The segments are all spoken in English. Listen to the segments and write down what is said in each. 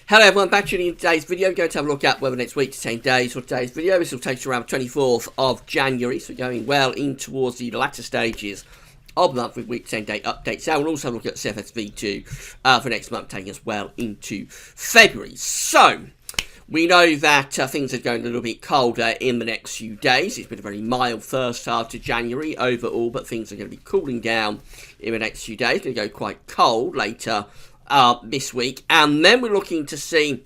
Hello everyone, back to you in today's video. We're going to have a look at weather next week to 10 days for today's video. This will take us around 24th of January, so going well in towards the latter stages of the month with week 10 day updates. Now we'll also have a look at CFSV2 for next month, taking us well into February. So, we know that things are going a little bit colder in the next few days. It's been a very mild first half to January overall, but things are going to be cooling down in the next few days. It's going to go quite cold later this week, and then we're looking to see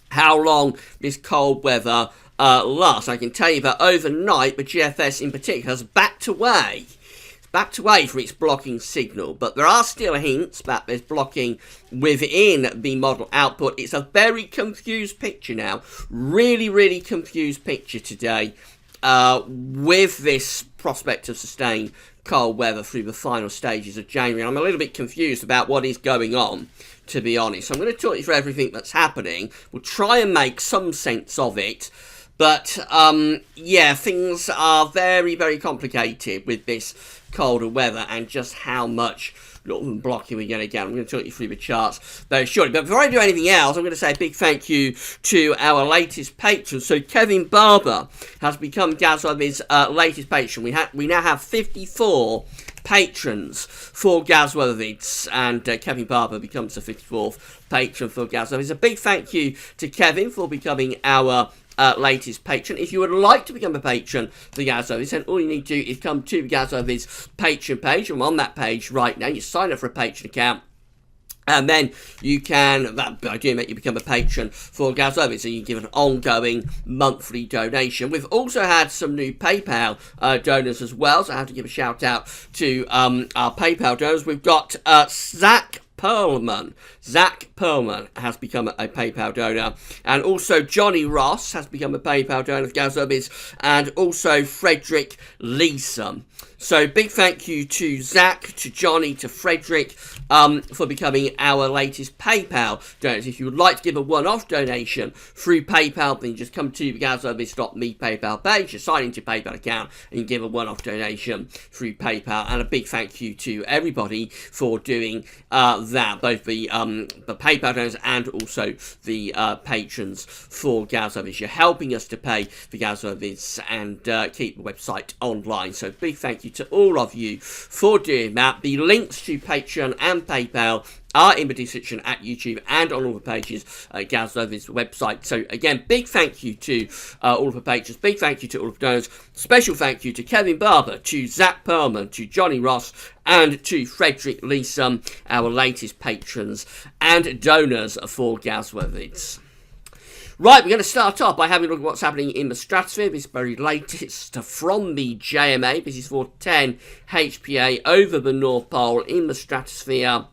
how long this cold weather lasts. I can tell you that overnight the GFS in particular has backed away from its blocking signal, but there are still hints that there's blocking within the model output. It's a very confused picture now, really confused picture today with this prospect of sustained cold weather through the final stages of January. I'm a little bit confused about what is going on, to be honest. So I'm going to talk you through everything that's happening. We'll try and make some sense of it. But, yeah, things are very complicated with this colder weather and just how much blocking we're going to get. I'm going to talk you through the charts very shortly. But before I do anything else, I'm going to say a big thank you to our latest patron. So Kevin Barber has become Gazweather's latest patron. We now have 54 patrons for Gazweather, and Kevin Barber becomes the 54th patron for Gazweather. It's a big thank you to Kevin for becoming our latest patron. If you would like to become a patron for Gazweather, then all you need to do is come to Gazweather's patron page. I'm on that page right now. You sign up for a patron account, and then you can, I do make you become a patron for Gazweather, so you give an ongoing monthly donation. We've also had some new PayPal donors as well, so I have to give a shout out to our PayPal donors. We've got Zach Perlman. Zach Perlman has become a PayPal donor, and also Johnny Ross has become a PayPal donor of Gazweather, and also Frederick Leeson. So big thank you to Zach, to Johnny, to Frederick for becoming our latest PayPal donors. If you would like to give a one-off donation through PayPal, then you just come to the Gazweather.me PayPal page, you sign into your PayPal account, and you give a one-off donation through PayPal. And a big thank you to everybody for doing that, both the PayPal donors and also the patrons for Gazweather. You're helping us to pay for Gazweather and keep the website online. So big thank you to all of you for doing that. The links to Patreon and PayPal are in the description at YouTube and on all the pages at Gazweather's website. So again, big thank you to all of the patrons, big thank you to all of the donors, special thank you to Kevin Barber, to Zach Perlman, to Johnny Ross, and to Frederick Leeson, our latest patrons and donors for Gazweather. Right, we're going to start off by having a look at what's happening in the stratosphere. This very latest from the JMA. This is for 10 HPA over the North Pole in the stratosphere.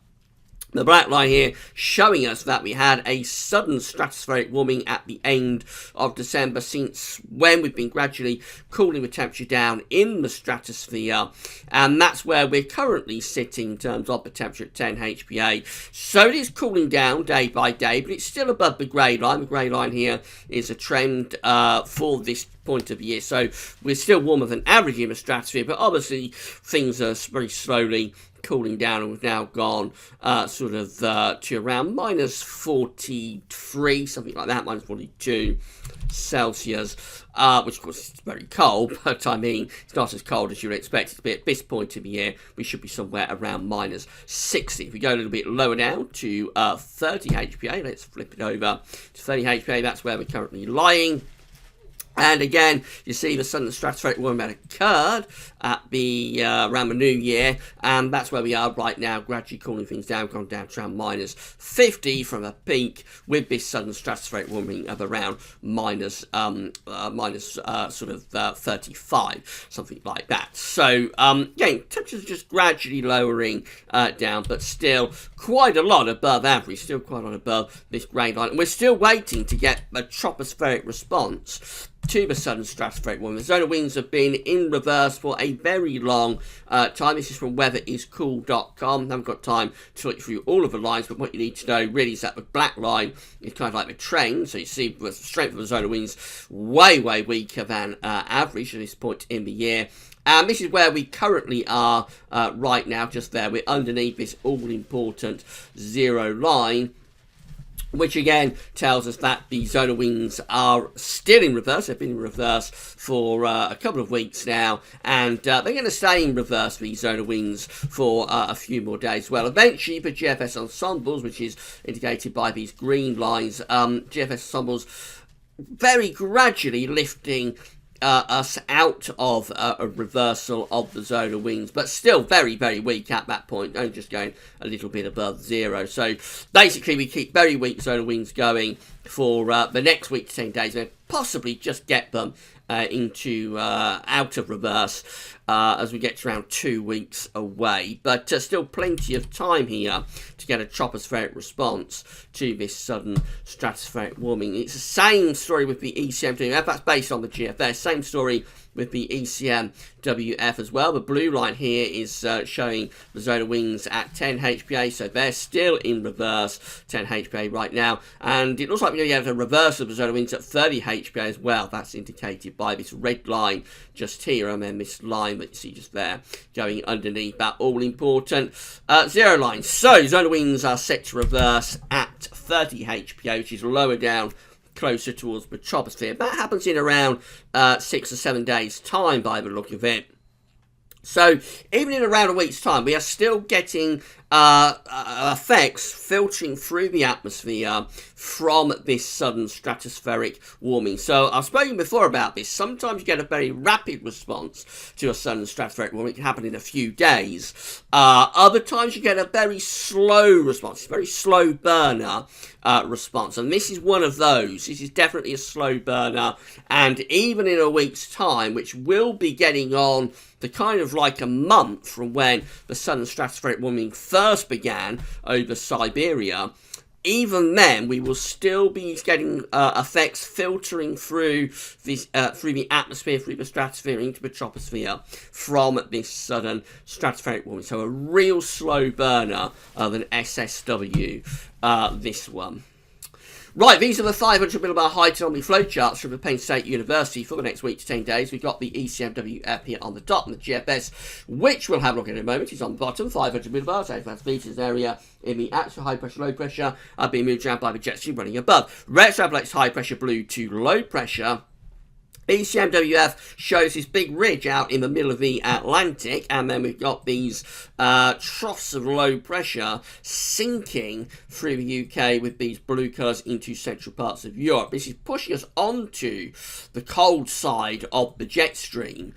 The black line here showing us that we had a sudden stratospheric warming at the end of December, since when we've been gradually cooling the temperature down in the stratosphere, and that's where we're currently sitting in terms of the temperature at 10 HPA. So it is cooling down day by day, but it's still above the grey line. The grey line here is a trend for this point of the year, so we're still warmer than average in the stratosphere, but obviously things are very slowly cooling down, and we've now gone to around minus 43, something like that, minus 42 Celsius, which of course is very cold, but I mean, it's not as cold as you would expect it to be at this point of the year. We should be somewhere around minus 60. If we go a little bit lower now to 30 HPA, let's flip it over to 30 HPA, that's where we're currently lying. And again, you see the sudden stratospheric warming that occurred at the around the New Year, and that's where we are right now, gradually cooling things down, gone down to around minus 50 from a peak, with this sudden stratospheric warming of around minus 35, something like that. So again, temperatures just gradually lowering down, but still quite a lot above average, still quite a lot above this grey line, and we're still waiting to get a tropospheric response to the sudden stratospheric warming. The zone of winds have been in reverse for a very long time. This is from weatheriscool.com. I haven't got time to look through all of the lines, but what you need to know really is that the black line is kind of like the trend. So you see the strength of the zone of winds way weaker than average at this point in the year. And this is where we currently are right now, just there. We're underneath this all-important zero line, which again tells us that the zonal winds are still in reverse. They've been in reverse for a couple of weeks now, and they're going to stay in reverse, these zonal winds, for a few more days. Well, eventually, for GFS ensembles, which is indicated by these green lines, GFS ensembles very gradually lifting us out of a reversal of the zonal winds, but still very, very weak at that point, only just going a little bit above zero. So basically we keep very weak zonal winds going for the next week to 10 days, and possibly just get them into out of reverse as we get to around 2 weeks away, but still plenty of time here to get a tropospheric response to this sudden stratospheric warming. It's the same story with the ECMWF, that's based on the GFS, same story with the ECMWF as well. The blue line here is showing the zonal winds at 10 HPA, so they're still in reverse, 10 HPA right now, and it looks like we're going to get a reverse of the zonal winds at 30 HPA as well. That's indicated by this red line just here, and then this line that you see just there going underneath that all important zero line. So zonal winds are set to reverse at 30 HPA, which is lower down, closer towards the troposphere. That happens in around 6 or 7 days time by the look of it. So even in around a week's time, we are still getting effects filtering through the atmosphere from this sudden stratospheric warming. So I've spoken before about this. Sometimes you get a very rapid response to a sudden stratospheric warming. It can happen in a few days. Other times you get a very slow response, very slow burner response. And this is one of those. This is definitely a slow burner. And even in a week's time, which will be getting on the kind of like a month from when the sudden stratospheric warming first began over Siberia, even then we will still be getting effects filtering through this through the atmosphere, through the stratosphere into the troposphere from this sudden stratospheric warming. So a real slow burner of an SSW, this one. Right, these are the 500 millibar high anomaly flowcharts from the Penn State University for the next week to 10 days. We've got the ECMWF here on the top, and the GFS, which we'll have a look at in a moment, is on the bottom. 500 millibars, 85 meters area in the actual high pressure, low pressure, are being moved around by the jet stream running above. Red extrapolates high pressure blue to low pressure. ECMWF shows this big ridge out in the middle of the Atlantic, and then we've got these troughs of low pressure sinking through the UK with these blue colours into central parts of Europe. This is pushing us onto the cold side of the jet stream.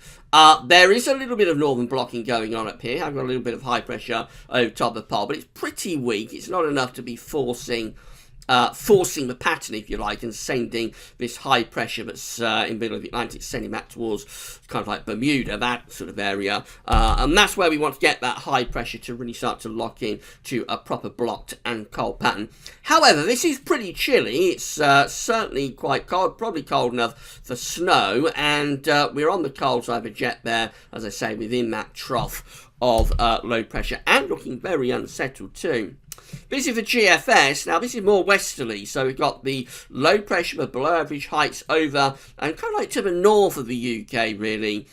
There is a little bit of northern blocking going on up here. I've got a little bit of high pressure over top of the pole, but it's pretty weak. It's not enough to be forcing the pattern, if you like, and sending this high pressure that's in the middle of the Atlantic, sending that towards kind of like Bermuda, that sort of area. And that's where we want to get that high pressure to really start to lock in to a proper blocked and cold pattern. However, this is pretty chilly. It's certainly quite cold, probably cold enough for snow, and we're on the cold side of the jet there, as I say, within that trough of low pressure, and looking very unsettled too. This is the GFS. Now this is more westerly, so we've got the low pressure but below average heights over and kind of like to the north of the UK really,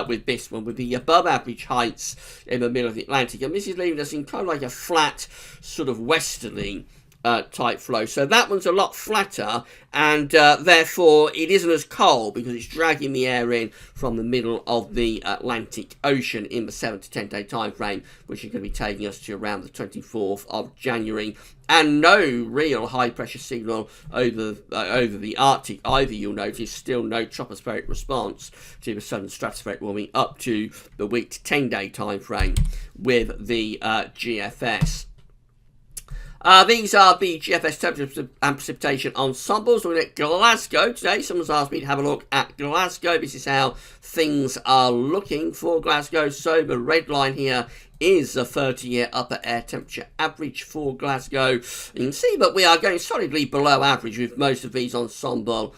with this one, with the above average heights in the middle of the Atlantic, and this is leaving us in kind of like a flat sort of westerly type flow. So that one's a lot flatter, and therefore it isn't as cold because it's dragging the air in from the middle of the Atlantic Ocean in the 7 to 10 day time frame, which is going to be taking us to around the 24th of January. And no real high pressure signal over the Arctic either. You'll notice still no tropospheric response to the sudden stratospheric warming up to the week to 10 day time frame with the GFS. These are the GFS temperature and precipitation ensembles. We're at Glasgow today. Someone's asked me to have a look at Glasgow. This is how things are looking for Glasgow. So the red line here is a 30-year upper air temperature average for Glasgow. You can see that we are going solidly below average with most of these ensemble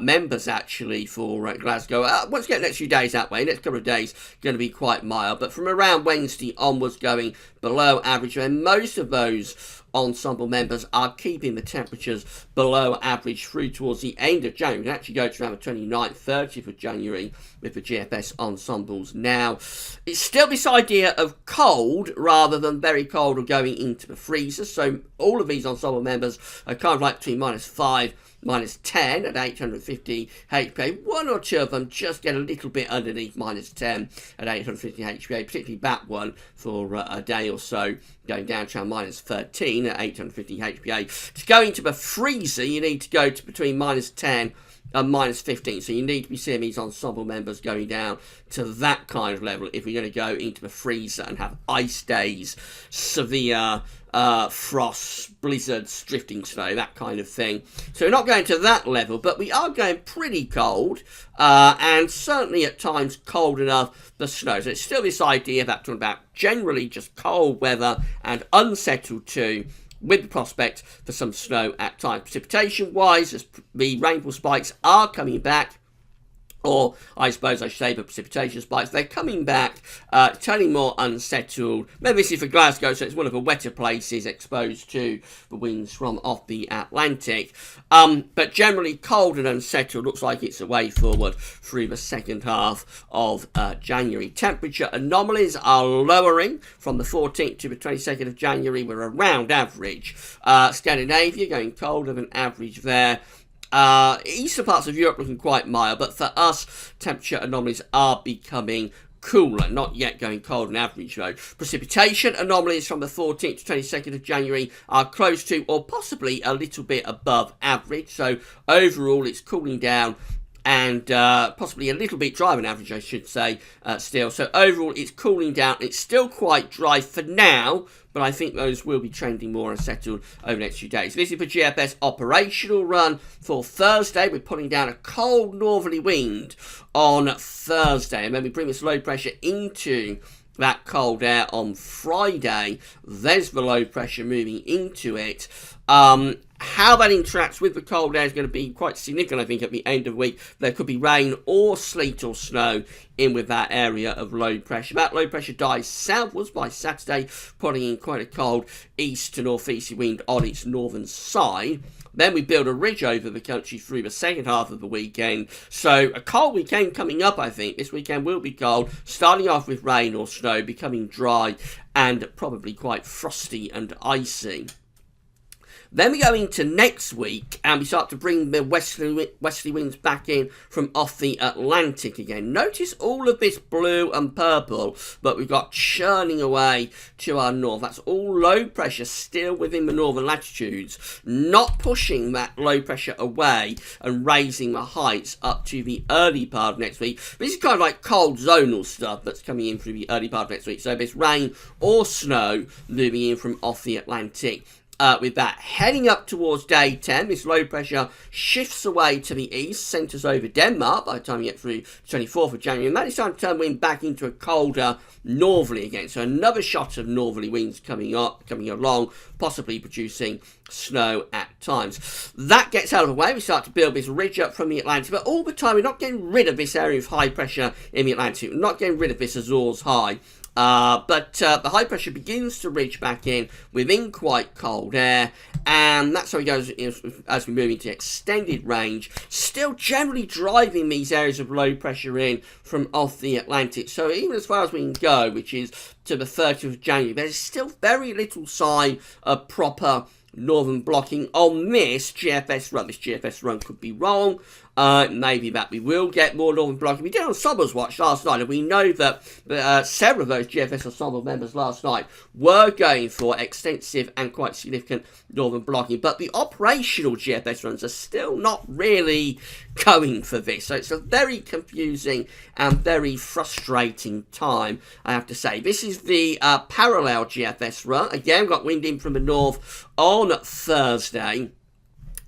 members actually for Glasgow. Once again, next few days that way, next couple of days going to be quite mild, but from around Wednesday onwards going below average, and most of those ensemble members are keeping the temperatures below average through towards the end of January. We can actually go to around the 29th, 30th of January with the GFS ensembles. Now, it's still this idea of cold rather than very cold or going into the freezer. So all of these ensemble members are kind of like between -5, -10 at 850 HPA. One or two of them just get a little bit underneath -10 at 850 HPA, particularly that one for a day or so, going down to around -13 at 850 HPA. To go into the freezer, you need to go to between -10 and -15. So you need to be seeing these ensemble members going down to that kind of level if you're going to go into the freezer and have ice days, severe frosts, blizzards, drifting snow, that kind of thing. So we're not going to that level, but we are going pretty cold, and certainly at times cold enough for snow. So it's still this idea that talking about generally just cold weather and unsettled too, with the prospect for some snow at times. Precipitation-wise, as the rainfall spikes are coming back, or I suppose I should say the precipitation spikes, they're coming back, turning more unsettled. Maybe this is for Glasgow, so it's one of the wetter places exposed to the winds from off the Atlantic. But generally cold and unsettled, looks like it's a way forward through the second half of January. Temperature anomalies are lowering from the 14th to the 22nd of January. We're around average. Scandinavia going colder than average there. Eastern parts of Europe looking quite mild, but for us, temperature anomalies are becoming cooler, not yet going cold and average though. Precipitation anomalies from the 14th to 22nd of January are close to or possibly a little bit above average, so overall it's cooling down and possibly a little bit drier than average, I should say, still. So overall it's cooling down. It's still quite dry for now, but I think those will be trending more unsettled over the next few days. This is the GFS operational run for Thursday. We're putting down a cold northerly wind on Thursday, and then we bring this low pressure into that cold air on Friday. There's the low pressure moving into it. How that interacts with the cold air is going to be quite significant, I think, at the end of the week. There could be rain or sleet or snow in with that area of low pressure. That low pressure dies southwards by Saturday, putting in quite a cold east to northeasterly wind on its northern side. Then we build a ridge over the country through the second half of the weekend. So a cold weekend coming up, I think. This weekend will be cold, starting off with rain or snow, becoming dry and probably quite frosty and icy. Then we go into next week and we start to bring the westerly winds back in from off the Atlantic again. Notice all of this blue and purple, but we've got churning away to our north. That's all low pressure still within the northern latitudes, not pushing that low pressure away and raising the heights up to the early part of next week. This is kind of like cold zonal stuff that's coming in through the early part of next week. So there's rain or snow moving in from off the Atlantic. With that heading up towards day 10, this low pressure shifts away to the east, centres over Denmark by the time you get through 24th of January, and that is time to turn wind back into a colder northerly again. So another shot of northerly winds coming along, possibly producing snow at times. That gets out of the way. We start to build this ridge up from the Atlantic, but all the time we're not getting rid of this area of high pressure in the Atlantic. We're not getting rid of this Azores high. But the high pressure begins to ridge back in within quite cold air, and that's how it goes as we move into extended range, still generally driving these areas of low pressure in from off the Atlantic. So even as far as we can go, which is to the 30th of January, there's still very little sign of proper northern blocking on this GFS run. This GFS run could be wrong. Maybe that we will get more northern blocking. We did on Ensembles Watch last night, and we know that several of those GFS Ensemble members last night were going for extensive and quite significant northern blocking, but the operational GFS runs are still not really going for this. So it's a very confusing and very frustrating time, I have to say. This is the parallel GFS run. Again, we've got wind in from the north on Thursday.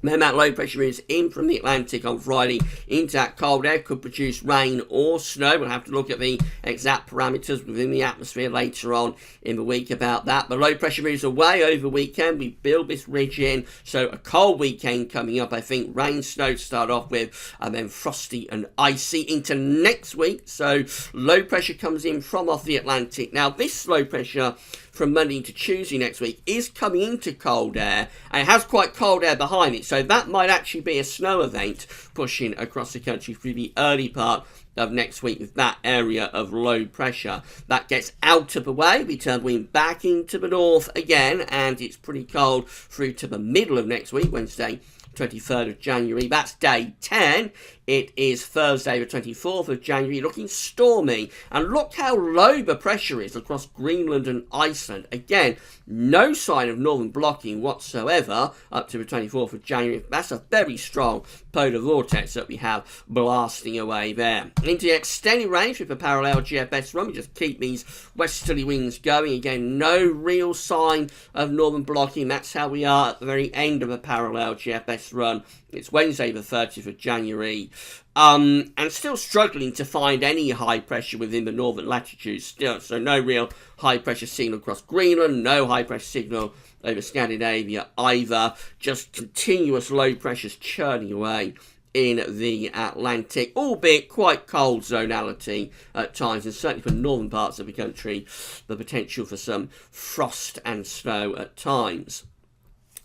Then that low pressure moves in from the Atlantic on Friday into that cold air, could produce rain or snow. We'll have to look at the exact parameters within the atmosphere later on in the week about that. The low pressure moves away over the weekend. We build this ridge in, so a cold weekend coming up. I think rain, snow to start off with, and then frosty and icy into next week. So low pressure comes in from off the Atlantic. Now this low pressure from Monday into Tuesday next week is coming into cold air, and it has quite cold air behind it, so that might actually be a snow event pushing across the country through the early part of next week with that area of low pressure. That gets out of the way, we turn wind back into the north again, and it's pretty cold through to the middle of next week, Wednesday 23rd of January. That's day 10. It is Thursday the 24th of January, looking stormy. And look how low the pressure is across Greenland and Iceland. Again, no sign of northern blocking whatsoever up to the 24th of January. That's a very strong polar vortex that we have blasting away there. Into the extended range with a parallel GFS run, we just keep these westerly winds going. Again, no real sign of northern blocking. That's how we are at the very end of a parallel GFS run. It's Wednesday the 30th of January. And still struggling to find any high pressure within the northern latitudes still. So no real high pressure signal across Greenland, no high pressure signal over Scandinavia either. Just continuous low pressures churning away in the Atlantic, albeit quite cold zonality at times, and certainly for northern parts of the country, the potential for some frost and snow at times.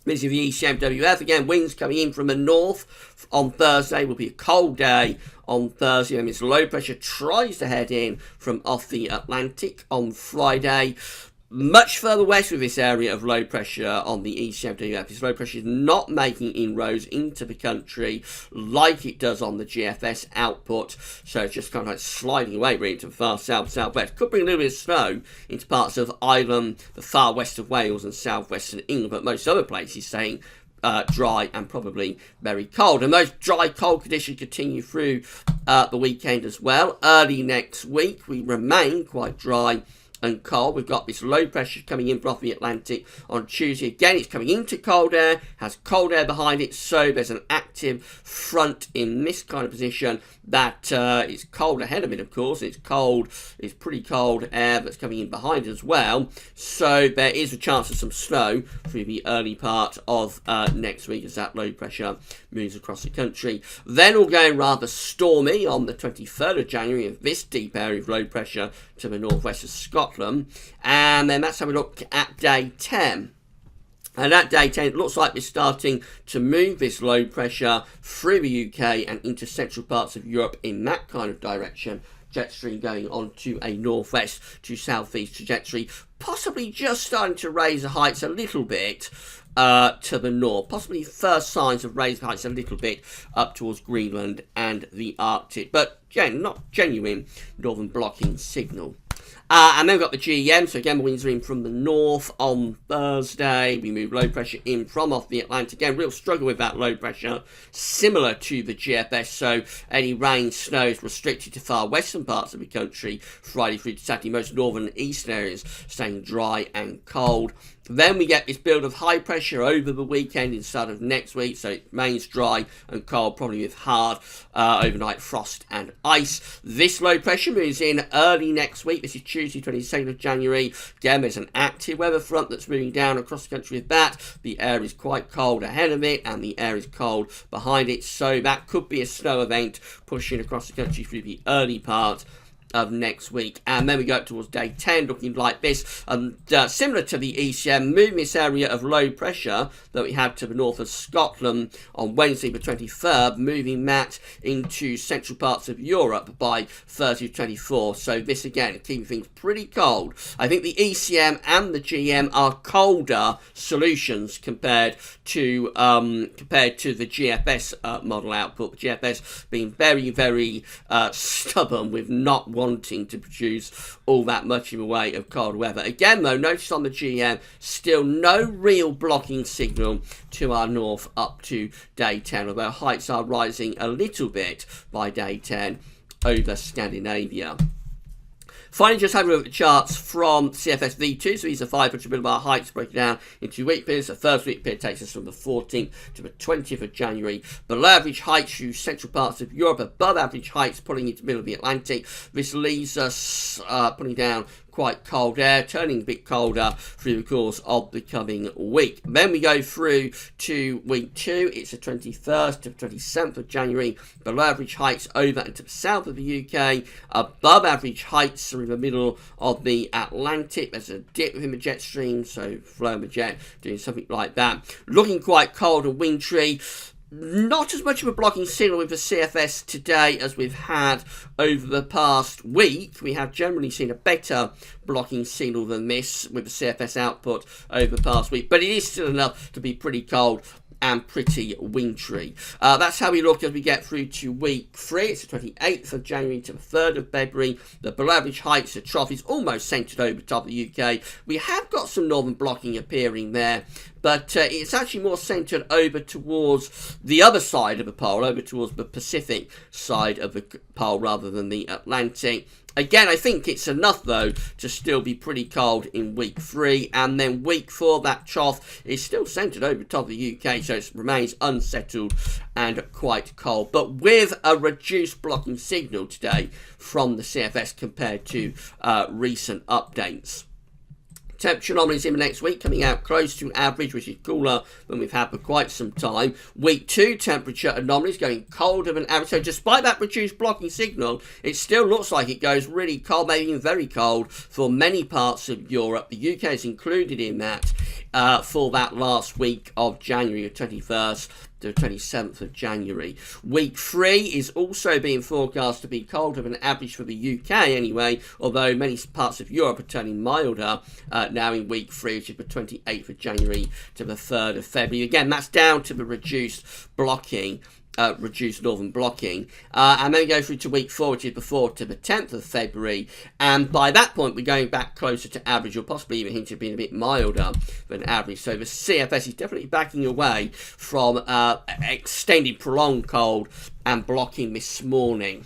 This is the ECMWF. Again, winds coming in from the north on Thursday. Will be a cold day on Thursday, and this low pressure tries to head in from off the Atlantic on Friday. Much further west with this area of low pressure on the ECMWF. This low pressure is not making inroads into the country like it does on the GFS output. So it's just kind of like sliding away really to the far south-southwest. Could bring a little bit of snow into parts of Ireland, the far west of Wales and southwestern England, but most other places staying dry and probably very cold. And those dry, cold conditions continue through the weekend as well. Early next week, we remain quite dry and cold. We've got this low pressure coming in from the Atlantic on Tuesday. Again, it's coming into cold air, has cold air behind it, so there's an active front in this kind of position that is cold ahead of it, of course. It's cold, it's pretty cold air that's coming in behind as well. So there is a chance of some snow through the early part of next week as that low pressure moves across the country. Then all going rather stormy on the 23rd of January of this deep area of low pressure to the northwest of Scotland. And then that's how we look at day 10. And at day 10, it looks like we're starting to move this low pressure through the UK and into central parts of Europe in that kind of direction. Jet stream going on to a northwest to southeast trajectory, possibly just starting to raise the heights a little bit to the north. Possibly first signs of raised heights a little bit up towards Greenland and the Arctic. But again, not genuine northern blocking signal. And then we've got the GEM, so again, the winds are in from the north on Thursday. We move low pressure in from off the Atlantic. Again, real struggle with that low pressure, similar to the GFS, so any rain, snow is restricted to far western parts of the country, Friday through to Saturday. Most northern and eastern areas staying dry and cold. Then we get this build of high pressure over the weekend instead of next week, so it remains dry and cold, probably with hard overnight frost and ice. This low pressure moves in early next week. This is Tuesday, 22nd of January. Again, there's an active weather front that's moving down across the country with that. The air is quite cold ahead of it, and the air is cold behind it, so that could be a snow event pushing across the country through the early part of next week. And then we go up towards day 10 looking like this, similar to the ECM, moving this area of low pressure that we had to the north of Scotland on Wednesday the 23rd, moving that into central parts of Europe by Thursday the 24th. So this again keeping things pretty cold. I think the ECM and the GM are colder solutions compared to the GFS model output. The GFS being very, very stubborn with not wanting to produce all that much in the way of cold weather. Again though, notice on the GM, still no real blocking signal to our north up to day 10, although heights are rising a little bit by day 10 over Scandinavia. Finally, just having a look at the charts from CFS V2. So these are 500 millibar heights broken down into week periods. The first week period takes us from the 14th to the 20th of January. Below average heights through central parts of Europe. Above average heights pulling into the middle of the Atlantic. This leaves us pulling down quite cold air, turning a bit colder through the course of the coming week. Then we go through to week 2. It's the 21st to 27th of January. Below average heights over into the south of the UK. Above average heights are in the middle of the Atlantic. There's a dip within the jet stream, so flowing the jet, doing something like that. Looking quite cold and wintry. Not as much of a blocking signal with the CFS today as we've had over the past week. We have generally seen a better blocking signal than this with the CFS output over the past week, but it is still enough to be pretty cold and pretty wintry. That's how we look as we get through to week 3. It's the 28th of January to the 3rd of February. The below average heights, the trough is almost centred over top of the UK. We have got some northern blocking appearing there, but it's actually more centred over towards the other side of the pole, over towards the Pacific side of the pole rather than the Atlantic. Again, I think it's enough, though, to still be pretty cold in week 3. And then week 4, that trough is still centred over top of the UK, so it remains unsettled and quite cold. But with a reduced blocking signal today from the CFS compared to recent updates. Temperature anomalies in the next week coming out close to average, which is cooler than we've had for quite some time. Week 2 temperature anomalies going colder than average. So despite that reduced blocking signal, it still looks like it goes really cold, maybe even very cold for many parts of Europe. The UK is included in that for that last week of January, the 21st to 27th of January. Week 3 is also being forecast to be colder than average for the UK anyway, although many parts of Europe are turning milder now in week 3, which is the 28th of January to the 3rd of February. Again, that's down to the reduced blocking. Reduced northern blocking, and then we go through to week 4, which is the 4th to the 10th of February, and by that point we're going back closer to average, or possibly even hint of being a bit milder than average. So the CFS is definitely backing away from extended prolonged cold and blocking this morning.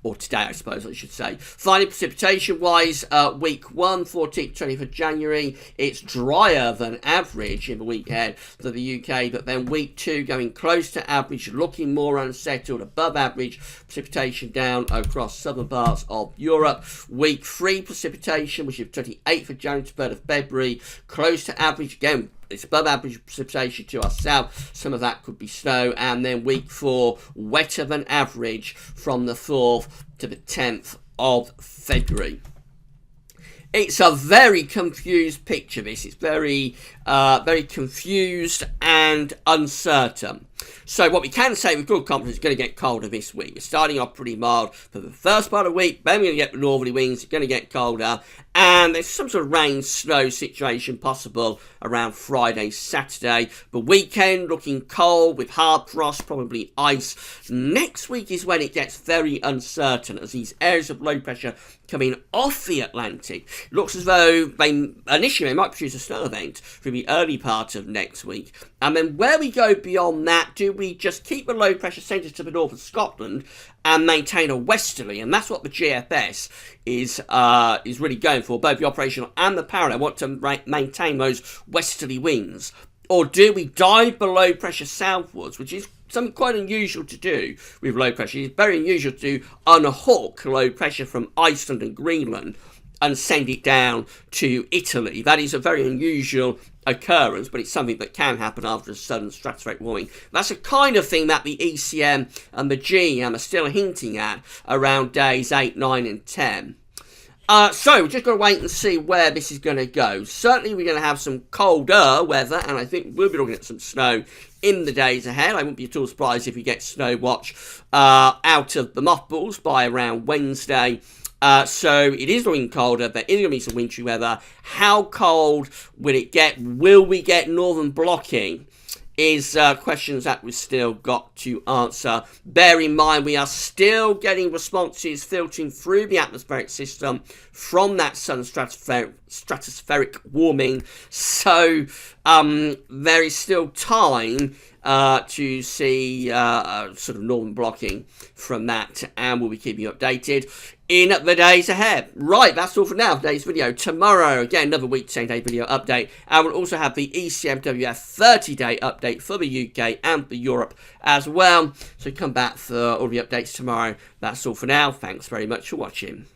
Or today, I suppose I should say. Finally, precipitation-wise, week 1, 14th, 20th of January, it's drier than average in the week ahead for the UK, but then week 2 going close to average, looking more unsettled, above average precipitation down across southern parts of Europe. Week 3 precipitation, which is 28th of January to 3rd of February, close to average again. It's above average precipitation to our south. Some of that could be snow. And then week 4, wetter than average from the 4th to the 10th of February. It's a very confused picture, this. It's very confused and uncertain. So what we can say with good confidence is going to get colder this week. We're starting off pretty mild for the first part of the week. Then we're going to get the northerly winds. It's going to get colder. And there's some sort of rain, snow situation possible around Friday, Saturday. The weekend looking cold with hard frost, probably ice. Next week is when it gets very uncertain as these areas of low pressure coming off the Atlantic. Looks as though initially they might produce a snow event for the early part of next week. And then where we go beyond that, do we just keep the low pressure centred to the north of Scotland and maintain a westerly? And that's what the GFS is really going for, both the operational and the parallel. Want to maintain those westerly winds. Or do we dive below pressure southwards, which is something quite unusual to do with low pressure. It's very unusual to unhook low pressure from Iceland and Greenland and send it down to Italy. That is a very unusual occurrence, but it's something that can happen after a sudden stratospheric warming. That's a kind of thing that the ECM and the GEM are still hinting at around days 8, 9 and 10. So we're just going to wait and see where this is going to go. Certainly we're going to have some colder weather, and I think we'll be looking at some snow in the days ahead. I wouldn't be at all surprised if we get snow watch out of the mothballs by around Wednesday. So it is looking colder. There is going to be some wintry weather. How cold will it get? Will we get northern blocking? Is questions that we've still got to answer. Bear in mind, we are still getting responses filtering through the atmospheric system from that southern stratospheric warming. So there is still time to see sort of northern blocking from that, and we'll be keeping you updated in the days ahead. Right, that's all for now. Today's video. Tomorrow, again, another week, same day video update. And we'll also have the ECMWF 30-day update for the UK and for Europe as well. So come back for all the updates tomorrow. That's all for now. Thanks very much for watching.